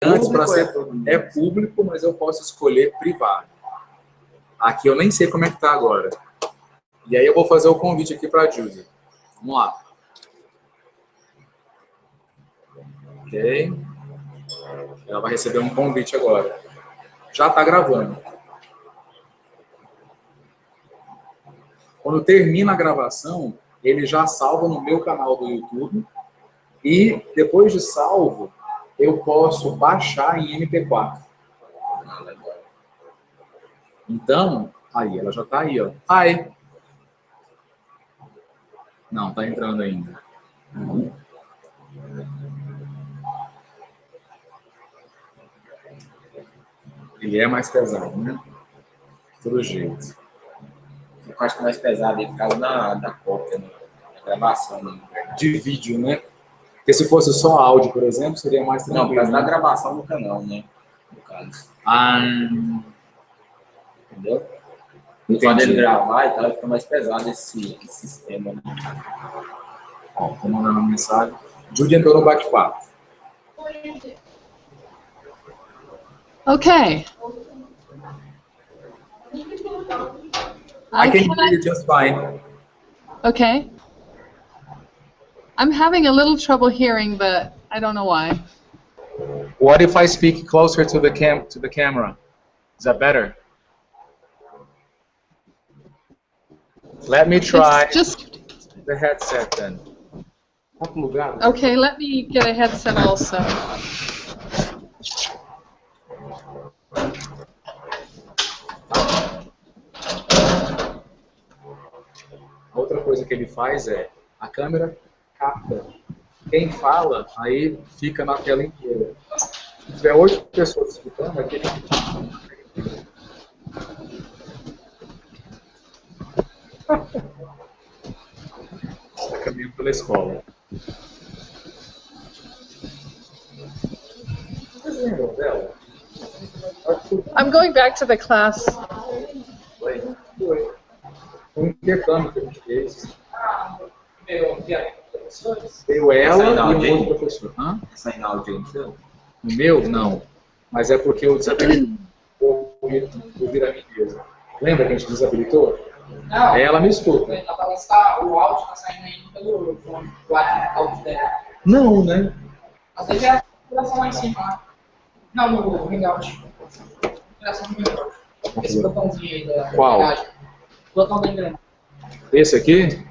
Antes, para ser é público, mas eu posso escolher privado. Aqui eu nem sei como é que tá agora. E aí eu vou fazer o convite aqui para a Judy. Vamos lá. Ok. Ela vai receber um convite agora. Já está gravando. Quando termina a gravação, ele já salva no meu canal do YouTube. E depois de salvo, eu posso baixar em MP4. Então, aí, ela já está aí, ó. Hi. Não, está entrando ainda. Ele é mais pesado, né? De todo jeito. Eu acho que é mais pesado aí por causa da cópia, né? Da gravação. Né? De vídeo, né? Porque se fosse só áudio, por exemplo, seria mais tranquilo. Não, por causa da gravação do canal, né? No caso. Entendeu? Quando ele gravar e tal, fica mais pesado esse sistema. Né? Ó, tô mandando uma mensagem. Judy entrou no bate-papo. Okay. I can hear you just fine. Okay. I'm having a little trouble hearing, but I don't know why. What if I speak closer to the camera? Is that better? Let me try the headset then. Okay, let me get a headset also. Outra coisa que ele faz é, a câmera capta. Quem fala, aí fica na tela inteira. Se tiver 8 pessoas escutando, aqui ele está caminhando pela escola. Vocês lembram dela? I'm going back to the class. Foi. Um intercâmbio que a gente fez. Veio ela e um outro professor. Hã? Essa aí na áudio aí, seu? O meu, não. Mas é porque eu desabilitei ouvir a mim mesmo. Lembra que a gente desabilitou? Não. Ela me escuta. O áudio está saindo aí pelo fone, o áudio dela. Não, né? Às vezes é a configuração lá em cima. Não, no Hangout. Configuração do Hangout. Esse botãozinho aí da Qual? engrenagem. O botão da engrenagem. Esse aqui?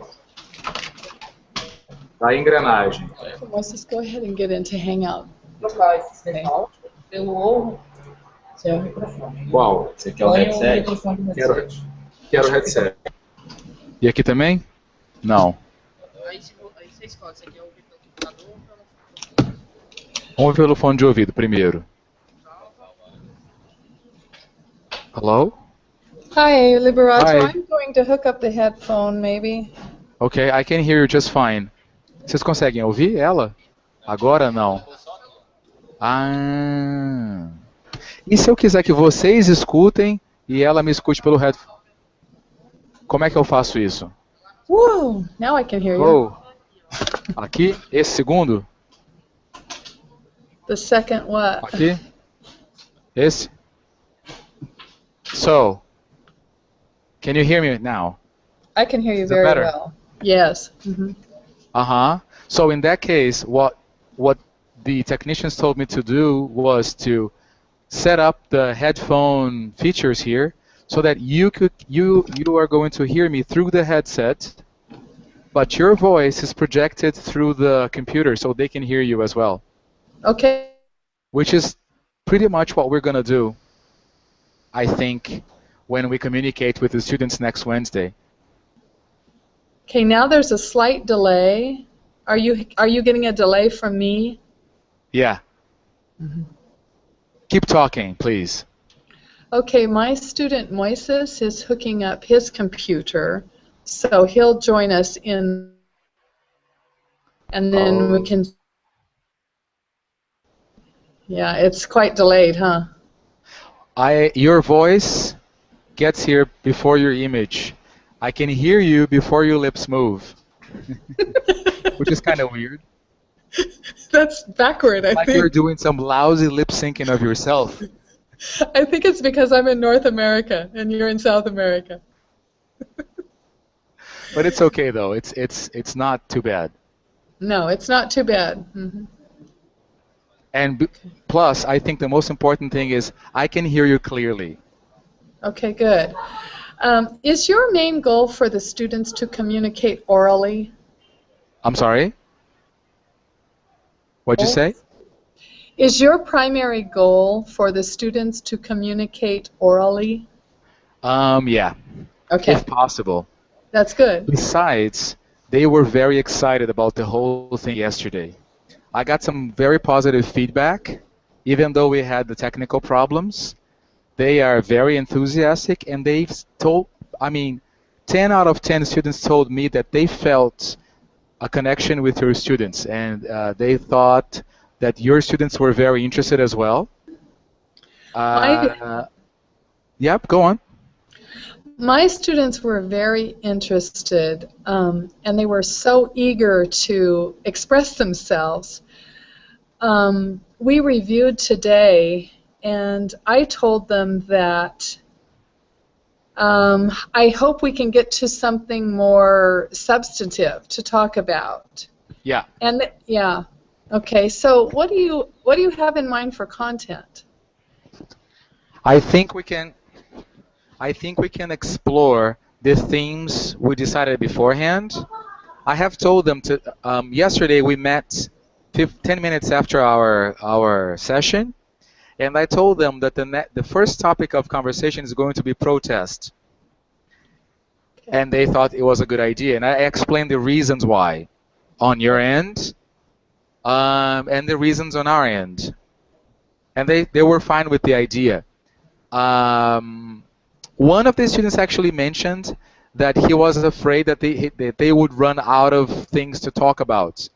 Da engrenagem. Let's just go ahead and get into Hangout. Trocar esse Hangout pelo ou seu microfone. Qual? Você quer o headset? Quero headset. E aqui também? Não. Aí você escolhe, você quer ouvir pelo computador ou pelo... Vamos ver pelo fone de ouvido primeiro. Hello? Hi, Liberato. Hi. I'm going to hook up the headphone, maybe. Ok, I can hear you just fine. Vocês conseguem ouvir ela? Agora não. Ah. E se eu quiser que vocês escutem e ela me escute pelo headphone? Como é que eu faço isso? Whoa, now I can hear you. Oh. Aqui, esse segundo? The second what? Aqui? Esse? So, can you hear me now? I can hear you Is that very better? well. Yes. Mm-hmm. Uh-huh. So in that case, what the technicians told me to do was to set up the headphone features here so that you are going to hear me through the headset, but your voice is projected through the computer so they can hear you as well. Okay. Which is pretty much what we're going to do, I think, when we communicate with the students next Wednesday. Okay, now there's a slight delay. Are you getting a delay from me? Yeah. Mm-hmm. Keep talking, please. Okay, my student Moises is hooking up his computer, so he'll join us in, and then we can. Yeah, it's quite delayed, huh? Your voice gets here before your image. I can hear you before your lips move, which is kind of weird. That's backward, I Like you're think. doing some lousy lip syncing of yourself. I think it's because I'm in North America and you're in South America. But it's okay though. It's not too bad. No, it's not too bad. Hmm. And plus, I think the most important thing is I can hear you clearly. Okay, good. Is your main goal for the students to communicate orally? I'm sorry? What'd you say? Is your primary goal for the students to communicate orally? Yeah, Okay, if possible. that's good. Besides, they were very excited about the whole thing yesterday. I got some very positive feedback, even though we had the technical problems. They are very enthusiastic, and they've told, I mean, 10 out of 10 students told me that they felt a connection with your students, and they thought that your students were very interested as well. My, Yep, go on. my students were very interested, and they were so eager to express themselves. We reviewed today, and I told them that I hope we can get to something more substantive to talk about. Yeah. And yeah, okay. So what do you have in mind for content? I think we can explore the themes we decided beforehand. I have told them to. Yesterday we met 10 minutes after our session, and I told them that the first topic of conversation is going to be protest, Okay. and they thought it was a good idea. And I explained the reasons why on your end, and the reasons on our end, and they were fine with the idea. One of the students actually mentioned that he was afraid that they would run out of things to talk about.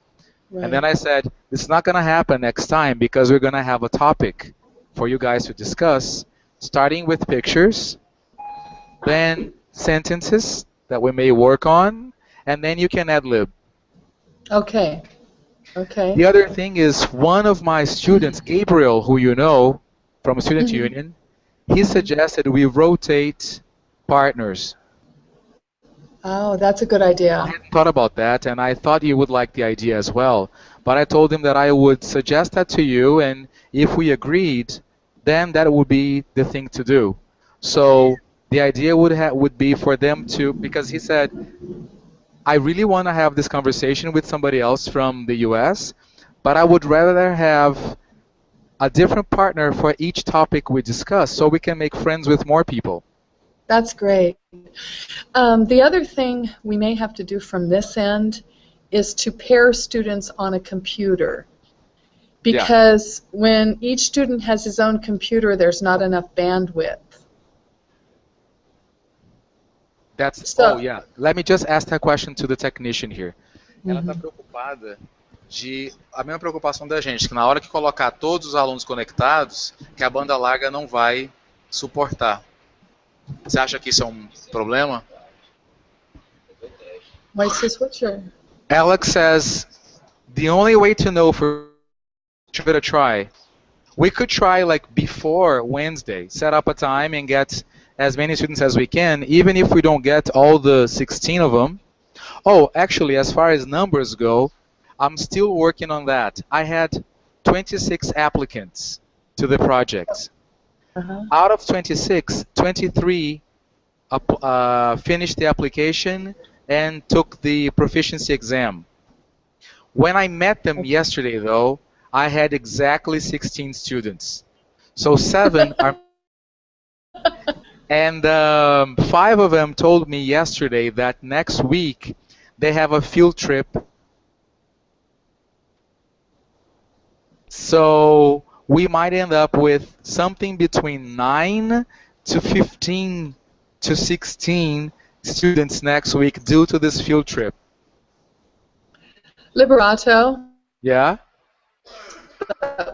Right. And then I said, it's not going to happen next time because we're going to have a topic for you guys to discuss, starting with pictures, then sentences that we may work on, and then you can ad-lib. Okay. Okay. The other thing is one of my students, Gabriel, who you know from Student Union, he suggested we rotate partners. Oh, that's a good idea. I hadn't thought about that, and I thought you would like the idea as well. But I told him that I would suggest that to you, and if we agreed, then that would be the thing to do. So the idea would be for them to, because he said, I really want to have this conversation with somebody else from the US, but I would rather have a different partner for each topic we discuss so we can make friends with more people. That's great. The other thing we may have to do from this end is to pair students on a computer. Because when each student has his own computer, there's not enough bandwidth. Oh, yeah. Let me just ask that question to the technician here. Ela está preocupada a mesma preocupação da gente, que na hora que colocar todos os alunos conectados, que a banda larga não vai suportar. Você acha que isso é um problema? Alex says, the only way to know for give it a try. We could try like before Wednesday, set up a time and get as many students as we can, even if we don't get all the 16 of them. Oh, actually, as far as numbers go, I'm still working on that. I had 26 applicants to the project. Out of 26, 23 finished the application and took the proficiency exam. When I met them yesterday, though, I had exactly 16 students. So 7 are... And 5 of them told me yesterday that next week they have a field trip. So we might end up with something between 9 to 15 to 16 students next week due to this field trip. Liberato? Yeah?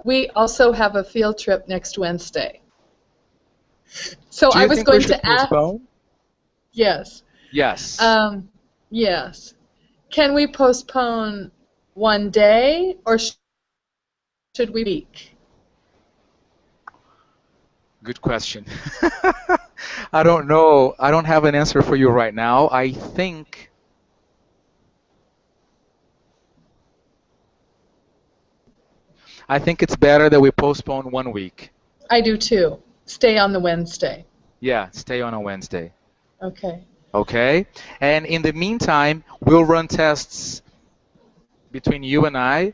We also have a field trip next Wednesday. So Do you I was think going we should to ask. postpone? Yes. Yes. Yes. Can we postpone one day, or should we week? Good question. I don't know. I don't have an answer for you right now. I think it's better that we postpone 1 week. I do too. Stay on the Wednesday. Yeah, stay on a Wednesday. Okay. Okay? And in the meantime, we'll run tests between you and I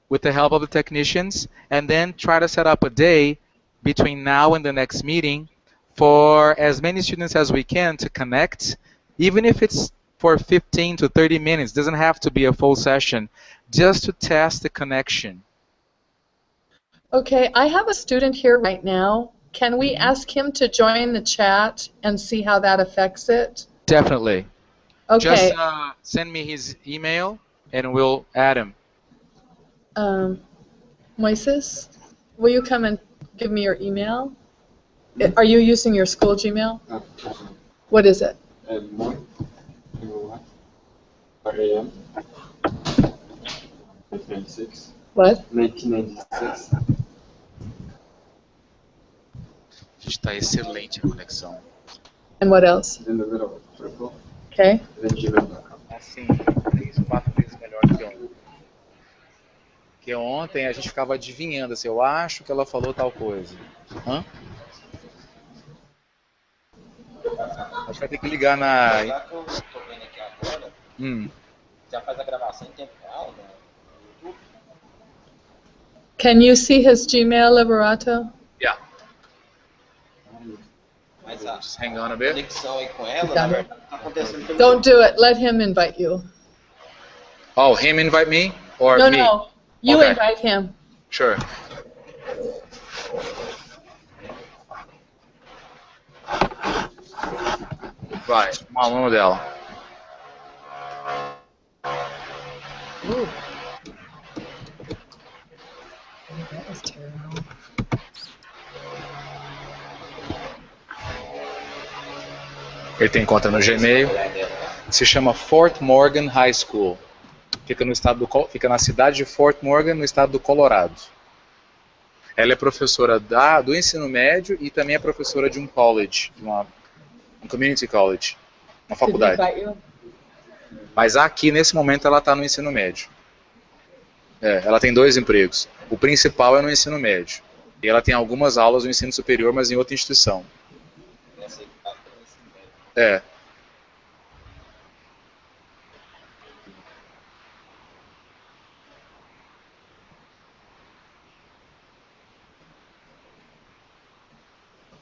with the help of the technicians, and then try to set up a day between now and the next meeting for as many students as we can to connect, even if it's for 15 to 30 minutes. Doesn't have to be a full session, just to test the connection. Okay, I have a student here right now. Can we ask him to join the chat and see how that affects it? Definitely. Okay. Just send me his email and we'll add him. Moises, will you come and give me your email? Are you using your school Gmail? What is it? What? 1996. Está excelente a conexão. And what else? In the middle, purple. Okay. Then gmail.com. Assim, 3, 4 vezes melhor que ontem. Porque ontem a gente ficava adivinhando, assim, eu acho que ela falou tal coisa. Hã? Acho que vai ter que ligar na... Já que eu estou vendo aqui agora, já faz a gravação em tempo real, né? No YouTube? Can you see his Gmail, Liberato? Yeah. Mas a Just hang on a bit. conexão aí com ela, na verdade, está acontecendo pelo Don't do it. Let him invite you. Oh, him invite me? Or No, me? no. You Okay. invite him. Sure. Vai, um aluno dela. Ooh. That was terrible. Ele tem conta no Gmail. Se chama Fort Morgan High School. Fica na cidade de Fort Morgan, no estado do Colorado. Ela é professora do ensino médio e também é professora de um college, um community college, uma faculdade. Did he invite you? Mas aqui, nesse momento, ela está no ensino médio. Ela tem 2 empregos. O principal é no ensino médio. E ela tem algumas aulas no ensino superior, mas em outra instituição. É.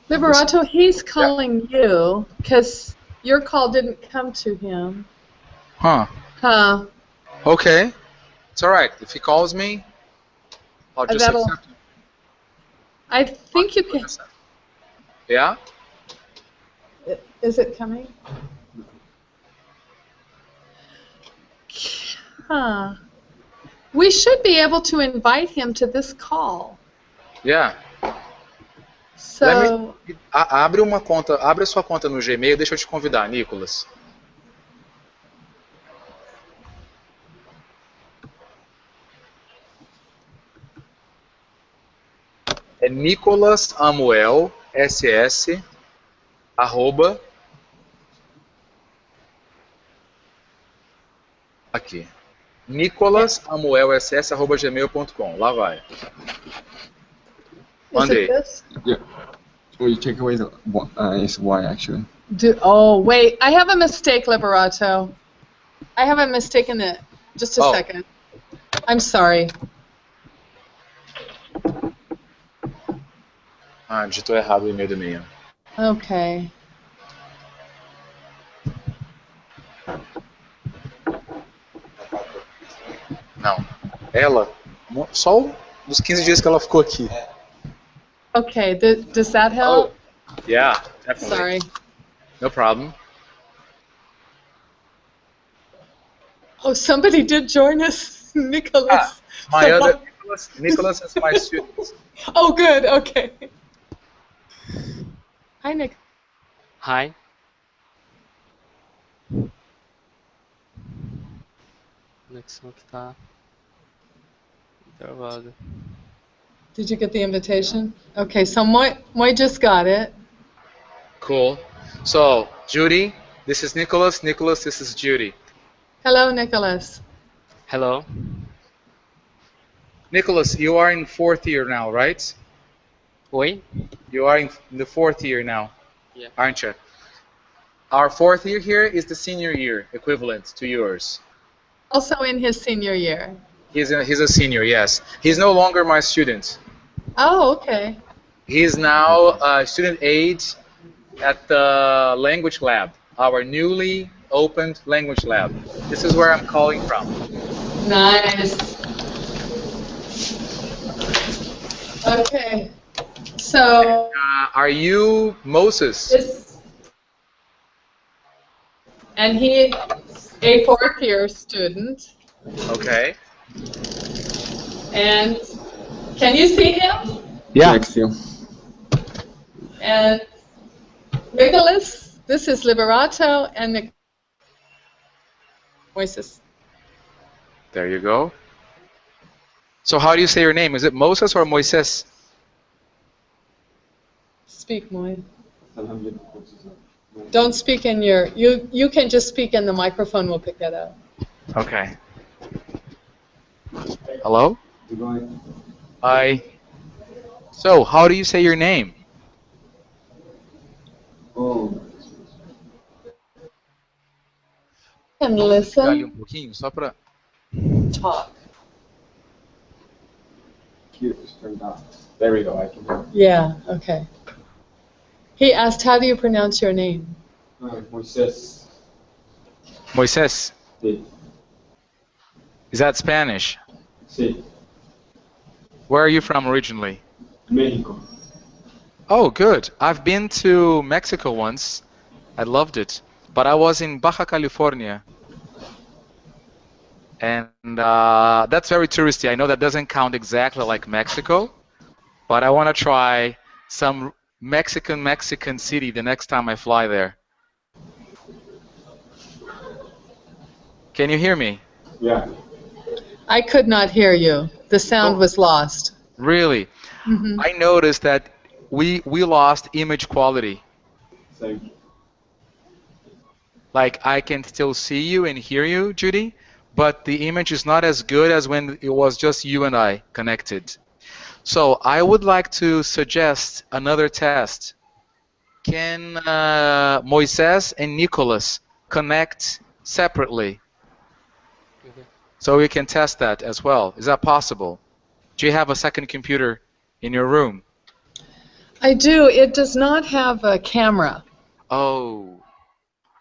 Liberato, he's calling you because your call didn't come to him. Huh. Huh. Okay. It's all right. If he calls me, I'll just That'll- accept him. I think you can. Yeah? Is it coming? Huh. We should be able to invite him to this call. Yeah. So, Abre a sua conta no Gmail, deixa eu te convidar, Nicolas. É Nicolas Samuel SS @ aqui. Nicolas Samuel SS @gmail.com. Lá vai. is Mandei. it this? Yeah. Well, you take away the it's Y actually. Oh, wait. I have a mistake, Liberato. I have a mistake in it. Just a Oh. second. I'm sorry. Digitou errado o e-mail do meio. Okay. Não. Ela, só dos 15 dias que ela ficou aqui. Okay. Does that help? Yeah, definitely. Sorry. No problem. Oh, somebody did join us, Nicholas. My So- other Nicholas is my student. Oh, good. Okay. Hi, Nick. Hi. Conexão aqui tá Gravado. Did you get the invitation? Okay, so Moy just got it. Cool. So, Judy, this is Nicholas. Nicholas, this is Judy. Hello, Nicholas. Hello. Nicholas, you are in fourth year now, right? Oi? You are in the fourth year now, Yeah. aren't you? Our fourth year here is the senior year, equivalent to yours. Also in his senior year. He's a senior, yes. He's no longer my student. Oh, okay. He is now a student aide at the language lab, our newly opened language lab. This is where I'm calling from. Nice. Okay. So, Are you Moses? and he, a fourth year student. Okay. And can you see him? Yeah. Next you. And Nicholas, this is Liberato and Moises. There you go. So how do you say your name? Is it Moses or Moises? Speak, Moy. Don't speak in your, you can just speak in the microphone, we'll pick that up. Okay. Hello? Hi. So, how do you say your name? Oh, And Ali listen, pouquinho, só pra... talk. here is turned on. There we go. I can hear. Yeah, okay. He asked, how do you pronounce your name? Moises. Moises. Sí. Is that Spanish? Sí. Where are you from originally? Mexico. Oh, good. I've been to Mexico once. I loved it. But I was in Baja California. And that's very touristy. I know that doesn't count exactly like Mexico. But I want to try some Mexican city the next time I fly there. Can you hear me? Yeah. I could not hear you. The sound Oh. was lost. Really? Mhm. I noticed that we lost image quality. Thank you. Like, I can still see you and hear you, Judy, but the image is not as good as when it was just you and I connected. So I would like to suggest another test. Can Moises and Nicholas connect separately? So we can test that as well. Is that possible? Do you have a second computer in your room? I do. It does not have a camera. Oh,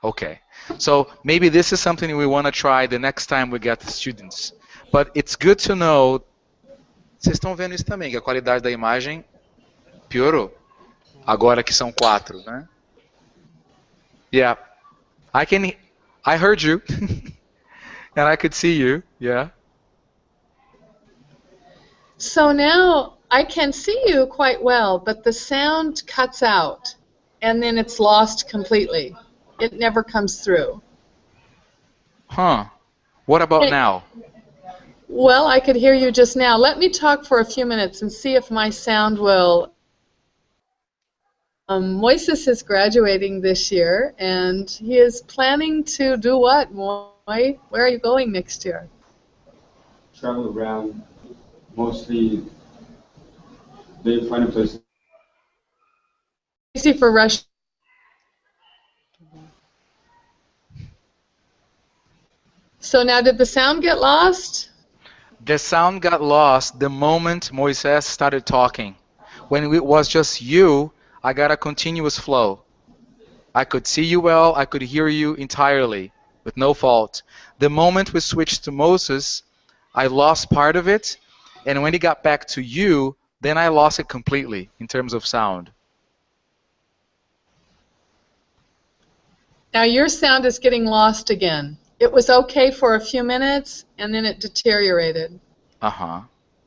okay. So maybe this is something we want to try the next time we get the students. But it's good to know. Vocês estão vendo isso também, que a qualidade da imagem piorou. Agora que são 4, né? Yeah. I heard you. And I could see you. Yeah. So now I can see you quite well, but the sound cuts out, and then it's lost completely. It never comes through. Huh. What about now? Well, I could hear you just now. Let me talk for a few minutes and see if my sound will... Moises is graduating this year, and he is planning to do what, Moy? Where are you going next year? Travel around, mostly they find a place. Easy for Russia. So now, did the sound get lost? The sound got lost the moment Moises started talking. When it was just you, I got a continuous flow. I could see you well, I could hear you entirely, with no fault. The moment we switched to Moses, I lost part of it, and when it got back to you, then I lost it completely in terms of sound. Now your sound is getting lost again. It was okay for a few minutes, and then it deteriorated. Uh-huh.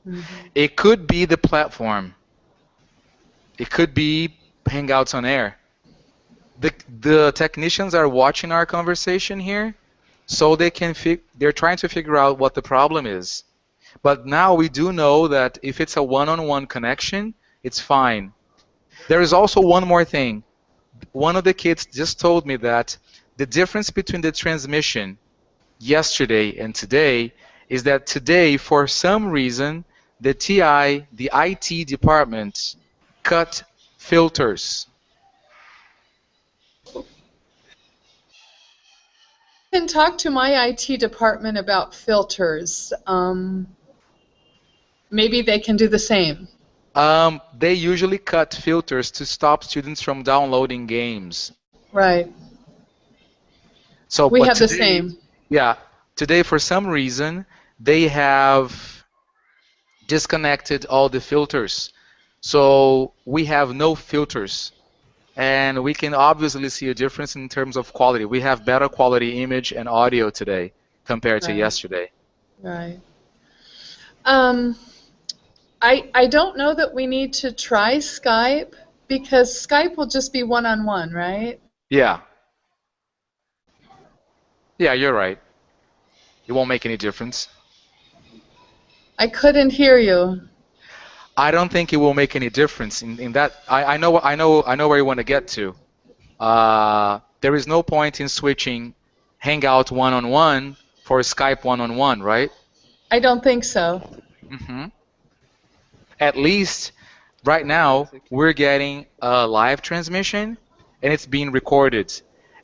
Mm-hmm. It could be the platform. It could be Hangouts on Air. The technicians are watching our conversation here, so they're trying to figure out what the problem is. But now we do know that if it's a one-on-one connection, it's fine. There is also one more thing. One of the kids just told me that the difference between the transmission yesterday and today is that today, for some reason, the the IT department, cut filters. I can talk to my IT department about filters. Maybe they can do the same. They usually cut filters to stop students from downloading games. Right. So, We but have the today, same. yeah, today for some reason they have disconnected all the filters. So we have no filters. And we can obviously see a difference in terms of quality. We have better quality image and audio today compared to Right. yesterday. Right. I don't know that we need to try Skype because Skype will just be one-on-one, right? Yeah. Yeah, you're right. It won't make any difference. I couldn't hear you. I don't think it will make any difference in that. I know where you want to get to. There is no point in switching Hangout one-on-one for Skype one-on-one, right? I don't think so. Mm-hmm. At least right now we're getting a live transmission and it's being recorded.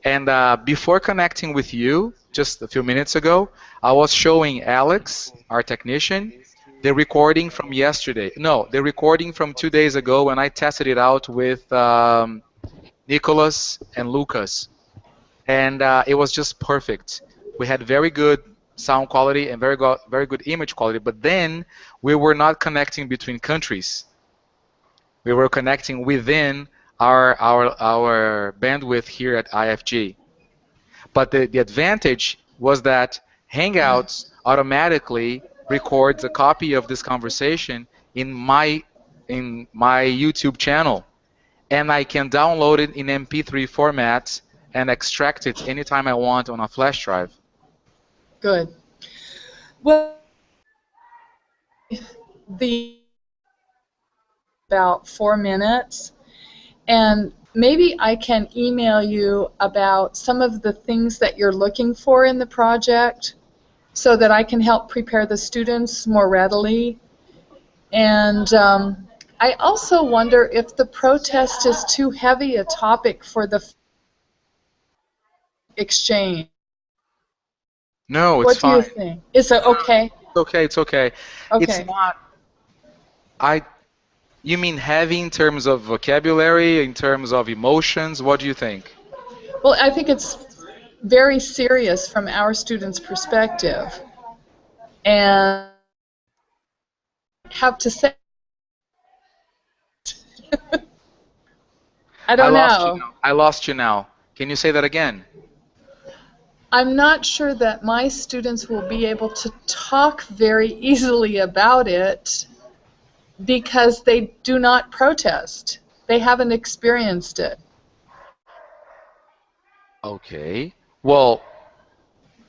And before connecting with you, just a few minutes ago, I was showing Alex, our technician, the recording from yesterday. No, the recording from 2 days ago when I tested it out with Nicholas and Lucas. And it was just perfect. We had very good sound quality and very good image quality, but then we were not connecting between countries. We were connecting within our bandwidth here at IFG. But the advantage was that Hangouts automatically records a copy of this conversation in my YouTube channel, and I can download it in MP3 format and extract it anytime I want on a flash drive. Good. Well, the about 4 minutes, and maybe I can email you about some of the things that you're looking for in the project so that I can help prepare the students more readily. And I also wonder if the protest is too heavy a topic for the exchange. No, it's what fine. What do you think? Is it okay? It's okay. It's okay. Okay. It's not. You mean heavy in terms of vocabulary, in terms of emotions? What do you think? Well, I think it's very serious from our students' perspective. And I have to say, I don't know. I lost you now. Can you say that again? I'm not sure that my students will be able to talk very easily about it because they do not protest. They haven't experienced it. Okay. Well,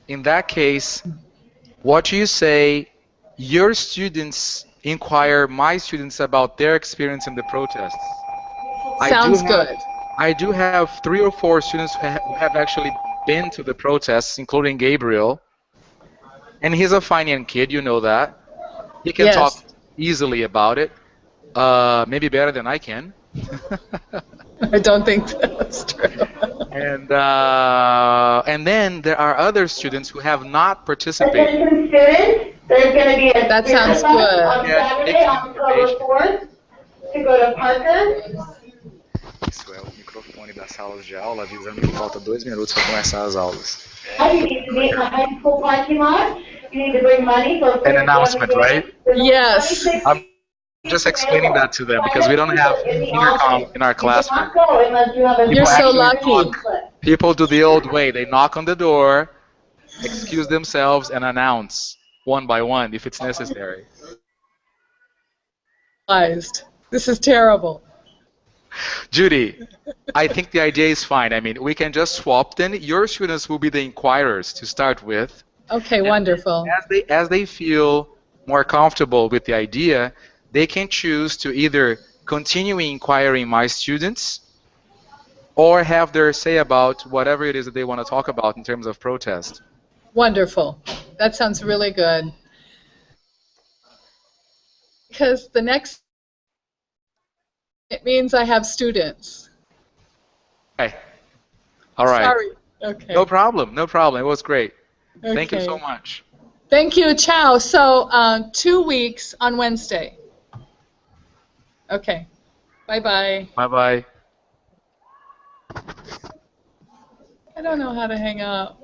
in that case, what do you say your students inquire my students about their experience in the protests? Sounds good. I do have 3 or 4 students who have actually been to the protests, including Gabriel. And he's a fine young kid, you know that. He can talk easily about it. Maybe better than I can. I don't think that's true. And then there are other students who have not participated. Attention students, there's going to be a that sounds good. On Saturday, October 4th, to go to Parker. Isso é o microfone das salas de aula avisando que falta 2 minutos para começar as aulas. You need to be in the high school parking lot. You need to bring money for An announcement, right? Yes. I'm just explaining that to them because we don't have intercom in our classroom. You're so lucky. People do the old way. They knock on the door, excuse themselves, and announce one by one if it's necessary. This is terrible. Judy, I think the idea is fine. I mean, we can just swap then. Your students will be the inquirers to start with. Okay, wonderful. As they feel more comfortable with the idea, they can choose to either continue inquiring my students or have their say about whatever it is that they want to talk about in terms of protest. Wonderful. That sounds really good. Because the next, it means I have students. Okay. All right. Sorry. Okay. No problem. No problem. It was great. Okay. Thank you so much. Thank you. Ciao. So 2 weeks on Wednesday. Okay. Bye-bye. Bye-bye. I don't know how to hang up.